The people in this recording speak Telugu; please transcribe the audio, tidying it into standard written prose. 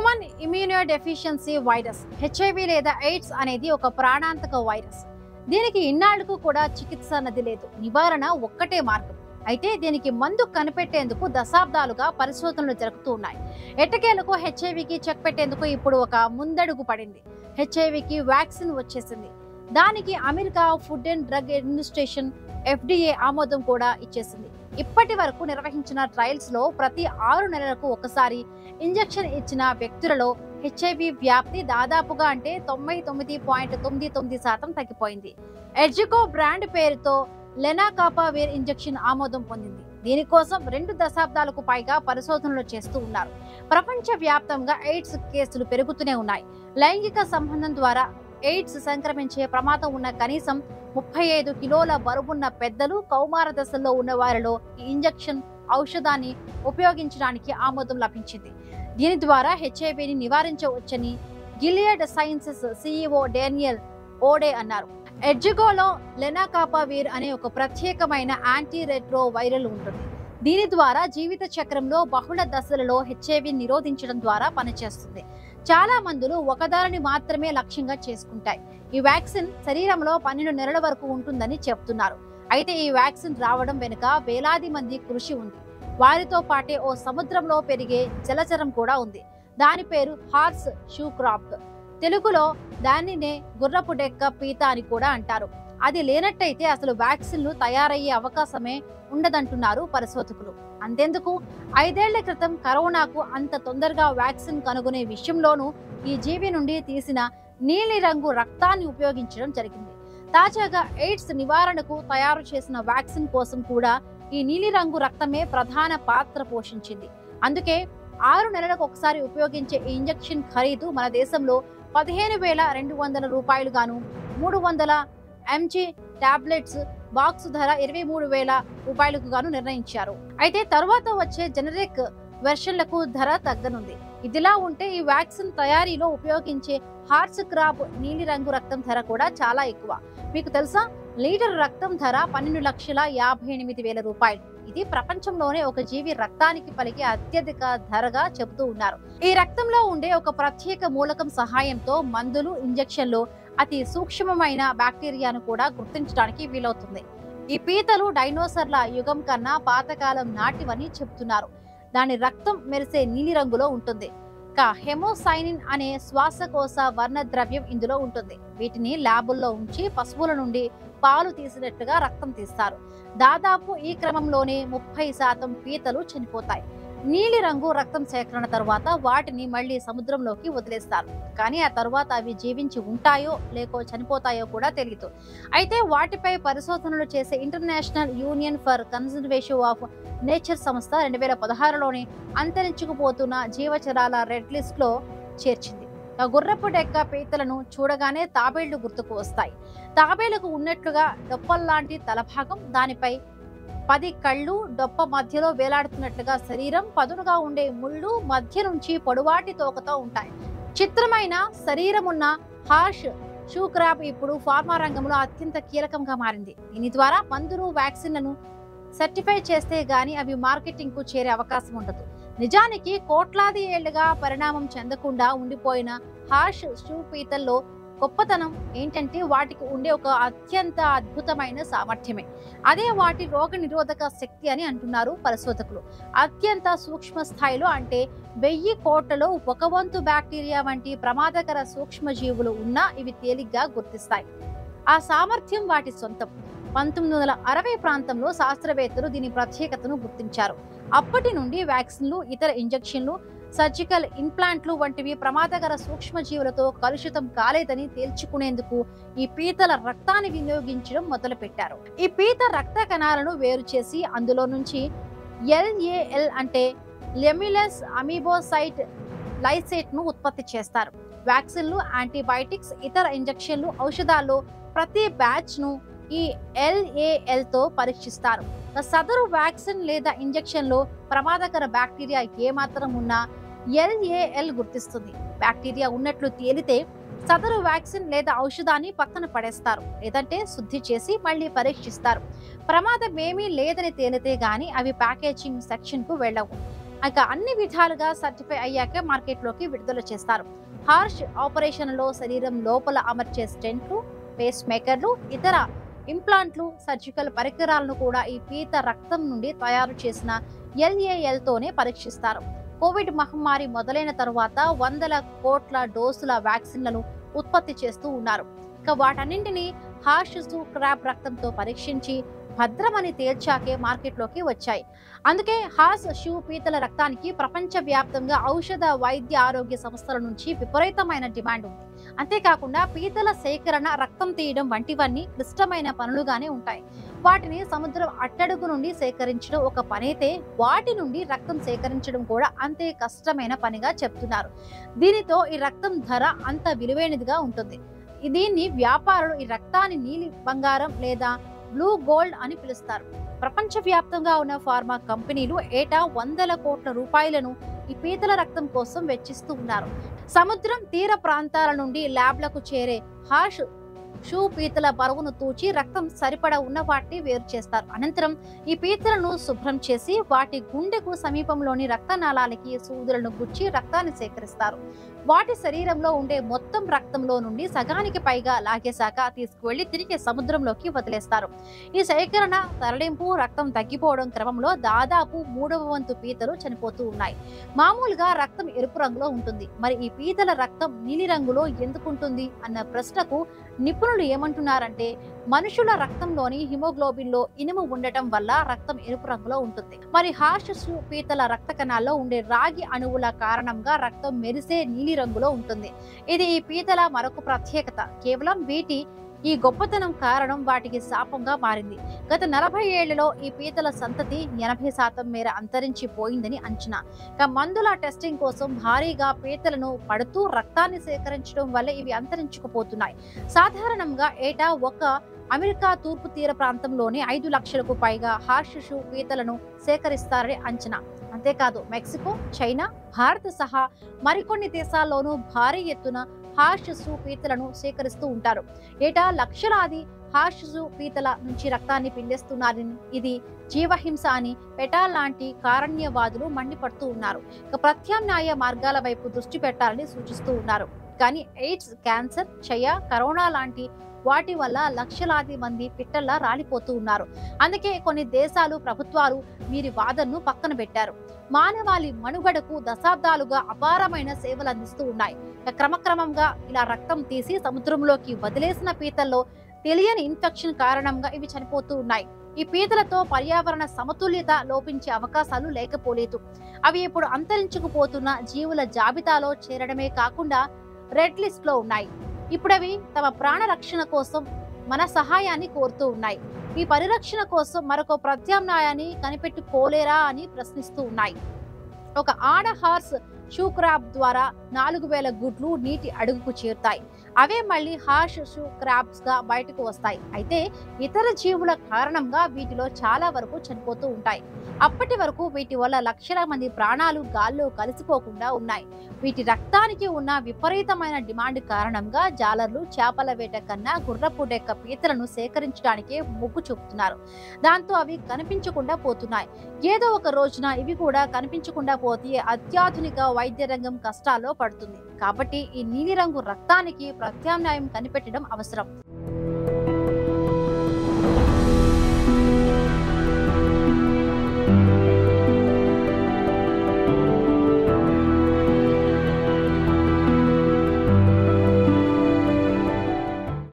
హ్యూమన్ ఇమ్యూనోడెఫిషియన్సీ వైరస్ హెచ్ఐవి లేదా ఎయిడ్స్ అనేది ఒక ప్రాణాంతక వైరస్. దీనికి ఇన్నాళ్లకు కూడా చికిత్స అన్నది లేదు, నివారణ ఒక్కటే మార్గం. అయితే దీనికి మందు కనిపెట్టేందుకు దశాబ్దాలుగా పరిశోధనలు జరుగుతూ ఉన్నాయి. ఎట్టకేలకు హెచ్ఐవికి చెక్ పెట్టేందుకు ఇప్పుడు ఒక ముందడుగు పడింది. హెచ్ఐవికి వ్యాక్సిన్ వచ్చేసింది. దానికి America food and drug administration FDA ఆమోదం కూడా ఇచ్చేసింది. ఇప్పటి వరకు నిర్వహించిన ట్రయల్స్ లో ప్రతి 6 నెలలకు ఒకసారి ఇంజెక్షన్ ఇచ్చిన వ్యక్తులలో హెచ్ఐవి వ్యాప్తి దాదాపుగా అంటే 99.99% తగ్గిపోయింది. ఎడ్జికో బ్రాండ్ పేరుతో లెనాకాపావిర్ ఇంజెక్షన్ ఆమోదం పొందింది. దీనికోసం 2 దశాబ్దాలకు పైగా పరిశోధనలు చేస్తూ ఉన్నారు. ప్రపంచ వ్యాప్తంగా ఎయిడ్స్ కేసులు పెరుగుతూనే ఉన్నాయి. లైంగిక సంబంధం ద్వారా ఎయిడ్స్ సంక్రమించే ప్రమాదం ఉన్న కనీసం 35 కిలోల బరువున్న పెద్దలు, కౌమార దశలో ఉన్న వారిలో ఈ ఇంజెక్షన్ ఔషధాన్ని ఉపయోగించడానికి ఆమోదం లభించింది. దీని ద్వారా హెచ్ఐవిని నివారించవచ్చని గిలియడ్ సైన్సెస్ CEO డానియల్ ఓడే అన్నారు. ఎడ్జిగోలో లెనాకాపావిర్ అనే ఒక ప్రత్యేకమైన యాంటీ రెట్రో వైరల్ ఉంటుంది. దీని ద్వారా జీవిత చక్రంలో బహుళ దశలలో హెచ్ఐవి నిరోధించడం ద్వారా పనిచేస్తుంది. చాలా మందులు ఒకదారిని మాత్రమే లక్ష్యంగా చేసుకుంటాయి. ఈ వ్యాక్సిన్ శరీరంలో 12 నెలల వరకు ఉంటుందని చెప్తున్నారు. అయితే ఈ వ్యాక్సిన్ రావడం వెనుక వేలాది మంది కృషి ఉంది. వారితో పాటే ఓ సముద్రంలో పెరిగే జలచరం కూడా ఉంది. దాని పేరు హార్స్ షూ క్రాప్. తెలుగులో దానినే గుర్రపు డెక్క పీత అని కూడా అంటారు. అది లేనట్టయితే అసలు వ్యాక్సిన్లు తయారయ్యే అవకాశమే ఉండదంటున్నారు పరిశోధకులు. అంతెందుకు 5 ఏళ్ల క్రితం కరోనాకు అంత తొందరగా వ్యాక్సిన్ కనుగొనే విషయంలోనూ ఈ జీవి నుండి తీసిన నీలిరంగు రక్తాన్ని ఉపయోగించడం జరిగింది. తాజాగా ఎయిడ్స్ నివారణకు తయారు చేసిన వ్యాక్సిన్ కోసం కూడా ఈ నీలిరంగు రక్తమే ప్రధాన పాత్ర పోషించింది. అందుకే 6 నెలలకు ఒకసారి ఉపయోగించే ఈ ఇంజెక్షన్ ఖరీదు మన దేశంలో 15,200 రూపాయలు గాను, 300 mg టాబ్లెట్స్ బాక్స్ ధర 23,000 రూపాయలకు గాను నిర్ణయించారు. అయితే తర్వాత వచ్చే జెనరిక్ వెర్షన్లకు ధర తగ్గనుంది. ఇదిలా ఉంటే ఈ వ్యాక్సిన్ తయారీలో ఉపయోగించే హార్స్ క్రాప్ నీలిరంగు రక్తం ధర కూడా చాలా ఎక్కువ. మీకు తెలుసా, లీటర్ రక్తం ధర 12,58,000 రూపాయలు. ఇది ప్రపంచంలోనే ఒక జీవి రక్తానికి పలికే అత్యధిక ధరగా చెబుతూ ఉన్నారు. ఈ రక్తంలో ఉండే ఒక ప్రత్యేక మూలకం సహాయంతో మందులు, ఇంజెక్షన్లు అతి సూక్ష్మమైన బ్యాక్టీరియాను కూడా గుర్తించడానికి వీలవుతుంది. ఈ పీతలు డైనోసర్ల యుగం కన్నా పాతకాలం నాటివని చెబుతున్నారు. దాని రక్తం మెరిసే నీలి రంగులో ఉంటుంది. హెమోసైనిన్ అనే శ్వాసకోశ వర్ణ ద్రవ్యం ఇందులో ఉంటుంది. వీటిని ల్యాబుల్లో ఉంచి పశువుల నుండి పాలు తీసినట్లుగా రక్తం తీస్తారు. దాదాపు ఈ క్రమంలోనే 30% పీతలు చనిపోతాయి. నీలి రంగు రక్తం సేకరణ తర్వాత వాటిని మళ్లీ సముద్రంలోకి వదిలేస్తారు. కానీ ఆ తర్వాత అవి జీవించి ఉంటాయో లేకో చనిపోతాయో కూడా తెలియదు. అయితే వాటిపై పరిశోధనలు చేసే international union for conservation of nature సంస్థ 2016లోనే అంతరించుకుపోతున్న జీవచరాల రెడ్ లిస్ట్ లో చేర్చింది. గుర్రపు డెక్క పీతలను చూడగానే తాబేళ్లు గుర్తుకు వస్తాయి. తాబేళ్లకు ఉన్నట్లుగా డొప్పల్లాంటి తలభాగం, దానిపై 10 కళ్ళు, డొప్ప మధ్యలో వేలాడుతున్నట్లుగా శరీరం, పదునుగా ఉండే ముళ్ళు, మధ్య నుంచి పొడవాటి తోకతో ఉంటాయి. చిత్రమైన శరీరం ఉన్న హార్స్ షూ క్రాప్ ఇప్పుడు ఫార్మా రంగంలో అత్యంత కీలకంగా మారింది. దీని ద్వారా మందులు, వ్యాక్సిన్లను సర్టిఫై చేస్తే గానీ అవి మార్కెటింగ్ కు చేరే అవకాశం ఉండదు. నిజానికి కోట్లాది ఏళ్లుగా పరిణామం చెందకుండా ఉండిపోయిన హార్స్ షూ పీతల్లో గొప్పతనం ఏంటంటే వాటికి ఉండే ఒక అత్యంత అద్భుతమైన సామర్థ్యమే. అదే వాటి రోగ నిరోధక శక్తి అని అంటున్నారు పరిశోధకులు. అత్యంత సూక్ష్మ స్థాయిలో అంటే 1000 కోట్లలో 1/1 బ్యాక్టీరియా వంటి ప్రమాదకర సూక్ష్మజీవులు ఉన్నా ఇవి తేలిగ్గా గుర్తిస్తాయి. ఆ సామర్థ్యం వాటి సొంతం. 1960 ప్రాంతంలో శాస్త్రవేత్తలు దీని ప్రత్యేకతను గుర్తించారు. అప్పటి నుండి వ్యాక్సిన్లు, ఇతర ఇంజెక్షన్లు, సర్జికల్ ఇంప్లాంట్లు వంటివి ప్రమాదకర సూక్ష్మజీవులతో కలుషితం కాలేదని తేల్చుకునేందుకు ఈ పీతల రక్తాన్ని వినియోగించడం మొదలుపెట్టారు. ఈ పీత రక్త కణాలను వేరు చేసి అందులో నుంచి LAL అంటే లెమ్యులస్ అమీబోసైట్ లైసేట్ ను ఉత్పత్తి చేస్తారు. వ్యాక్సిన్లు, యాంటీబయాటిక్స్, ఇతర ఇంజెక్షన్లు, ఔషధాల్లో ప్రతి బ్యాచ్ ను ఈ LAL తో పరీక్షిస్తారు. సదరు వ్యాక్సిన్ లేదా ఇంజెక్షన్ లో ప్రమాదకర బ్యాక్టీరియా ఏమాత్రం ఉన్నా LAL గుర్తిస్తుంది. బ్యాక్టీరియా ఉన్నట్లు తేలితే సదరు వ్యాక్సిన్ లేదా ఔషధాన్ని పక్కన పడేస్తారు, లేదంటే శుద్ధి చేసి మళ్ళీ పరీక్షిస్తారు. ప్రమాదమేమీ లేదని తేలితే గాని అవి ప్యాకేజింగ్ సెక్షన్ కు వెళ్ళవు. ఇక అన్ని విధాలుగా సర్టిఫై అయ్యాకే మార్కెట్లోకి విడుదల చేస్తారు. హార్ష్ ఆపరేషన్లో శరీరం లోపల అమర్చే స్టెంట్లు, పేస్ మేకర్లు, ఇతర ఇంప్లాంట్లు, సర్జికల్ పరికరాలను కూడా ఈ పీత రక్తం నుండి తయారు చేసిన LALతోనే పరీక్షిస్తారు. కోవిడ్ మహమ్మారి మొదలైన తరువాత వందల కోట్ల డోసుల వ్యాక్సిన్లను ఉత్పత్తి చేస్తూ ఉన్నారు. ఇక వాటన్నింటినీ హార్ష్ క్రాబ్ రక్తంతో పరీక్షించి భద్రమని తేల్చాకే మార్కెట్లోకి వచ్చాయి. అందుకే హార్ష్ పీతల రక్తానికి ప్రపంచ వ్యాప్తంగా ఔషధ, వైద్య, ఆరోగ్య సంస్థల నుంచి విపరీతమైన డిమాండ్ ఉంది. అంతేకాకుండా పీతల సేకరణ, రక్తం తీయడం వంటివన్నీ క్లిష్టమైన పనులుగానే ఉంటాయి. వాటిని సముద్రం అట్టడుగు నుండి సేకరించడం ఒక పనైతే వాటి నుండి రక్తం సేకరించడం కూడా అంతే కష్టమైన పనిగా చెప్తున్నారు. దీనితో ఈ రక్తం ధర అంత విలువైనదిగా ఉంటుంది. దీన్ని వ్యాపారులు ఈ రక్తాన్ని నీలి బంగారం లేదా బ్లూ గోల్డ్ అని పిలుస్తారు. ప్రపంచ వ్యాప్తంగా ఉన్న ఫార్మా కంపెనీలు ఏటా వందల కోట్ల రూపాయలను ఈ పీతల రక్తం కోసం వెచ్చిస్తూ ఉన్నారు. సముద్రం తీర ప్రాంతాల నుండి ల్యాబ్లకు చేరే హార్ష్ పీతల బరువును తూచి రక్తం సరిపడా ఉన్న వాటిని వేరు చేస్తారు. అనంతరం ఈ పీతలను శుభ్రం చేసి వాటి గుండెకు సమీపంలోని రక్తనాళాలకి సూదులను గుచ్చి రక్తాన్ని సేకరిస్తారు. వాటి శరీరంలో ఉండే మొత్తం రక్తంలో నుండి సగానికి పైగా లాగేశాక తీసుకువెళ్లి తిరిగి సముద్రంలోకి వదిలేస్తారు. ఈ సేకరణ, తరలింపు, రక్తం తగ్గిపోవడం క్రమంలో దాదాపు 3వ వంతు పీతలు చనిపోతూ ఉన్నాయి. మామూలుగా రక్తం ఎరుపు రంగులో ఉంటుంది. మరి ఈ పీతల రక్తం నీలి రంగులో ఎందుకుంటుంది అన్న ప్రశ్నకు నిపుణులు ఏమంటున్నారంటే, మనుషుల రక్తంలోని హిమోగ్లోబిన్ లో ఇనుము ఉండటం వల్ల రక్తం ఎరుపు రంగులో ఉంటుంది. మరి హార్ష్ పీతల రక్త కణాల్లో ఉండే రాగి అణువుల కారణంగా రక్తం మెరిసే నీలి రంగులో ఉంటుంది. ఇది ఈ పీతల మరొక ప్రత్యేకత. కేవలం వీటి ఈ గొప్పతనం కారణం వాటికి శాపంగా మారింది. గత 40 ఏళ్లలో ఈ పీతల సంతతి 80% మేర అంతరించిపోయిందని అంచనా. మందుల టెస్టింగ్ కోసం భారీగా పీతలను పడుతూ రక్తాన్ని సేకరించడం వల్ల ఇవి అంతరించుకుపోతున్నాయి. సాధారణంగా ఏటా ఒక అమెరికా తూర్పు తీర ప్రాంతంలోని 5 లక్షలకు పైగా హార్ష్ పీతలను సేకరిస్తారని అంచనా. అంతేకాదు మెక్సికో, చైనా, భారత్ సహా మరికొన్ని దేశాల్లోనూ భారీ ఎత్తున హార్ష్ పీతలను సేకరిస్తూ ఉంటారు. ఏటా లక్షలాది హార్ష్ పీతల నుంచి రక్తాన్ని పిండేస్తున్నారని, ఇది జీవహింస అని పెటాల్ లాంటి కారణ్యవాదులు మండిపడుతూ ఉన్నారు. ప్రత్యామ్నాయ మార్గాల వైపు దృష్టి పెట్టాలని సూచిస్తూ ఉన్నారు. కానీ ఎయిడ్స్, క్యాన్సర్, క్షయ, కరోనా లాంటి వాటి వల్ల లక్షలాది మంది పిట్టల్లా రాలిపోతూ ఉన్నారు. అందుకే కొన్ని దేశాలు, ప్రభుత్వాలు వీరి వాదనను పక్కన పెట్టారు. మానవాళి మనుగడకు దశాబ్దాలుగా అపారమైన సేవలు అందిస్తూ ఉన్నాయి. క్రమక్రమంగా ఇలా రక్తం తీసి సముద్రంలోకి వదిలేసిన పీతల్లో తెలియని ఇన్ఫెక్షన్ కారణంగా ఇవి చనిపోతూ ఉన్నాయి. ఈ పీతలతో పర్యావరణ సమతుల్యత లోపించే అవకాశాలు లేకపోలేదు. అవి ఇప్పుడు అంతరించుకుపోతున్న జీవుల జాబితాలో చేరడమే కాకుండా రెడ్ లిస్ట్ లో ఉన్నాయి. ఇప్పుడు అవి తమ ప్రాణ రక్షణ కోసం మన సహాయాన్ని కోరుతూ ఉన్నాయి. ఈ పరిరక్షణ కోసం మరొక ప్రత్యామ్నాయాన్ని కనిపెట్టుకోలేరా అని ప్రశ్నిస్తూ ఉన్నాయి. ఒక ఆడ హార్స్ క్రాబ్ ద్వారా 4000 గుడ్లు నీటి అడుగుకు చేరుతాయి. అవే మళ్ళీ హార్ష్ క్రాబ్స్ గా బయటకు వస్తాయి. అయితే ఇతర జీవుల కారణంగా వీటిలో చాలా వరకు చనిపోతూ ఉంటాయి. అప్పటి వరకు వీటి వల్ల లక్షల మంది ప్రాణాలు గాల్లో కలిసిపోకుండా ఉన్నాయి. వీటి రక్తానికి ఉన్న విపరీతమైన డిమాండ్ కారణంగా జాలర్లు చేపల వేట కన్నా గుర్రపు డెక్క పీతలను సేకరించడానికే మొగ్గు చూపుతున్నారు. దాంతో అవి కనిపించకుండా పోతున్నాయి. ఏదో ఒక రోజున ఇవి కూడా కనిపించకుండా పోతే అత్యాధునిక వైద్య రంగం కష్టాల్లో పడుతుంది. కాబట్టి ఈ నీలిరంగు రక్తానికి ప్రత్యామ్నాయం కనిపెట్టడం అవసరం.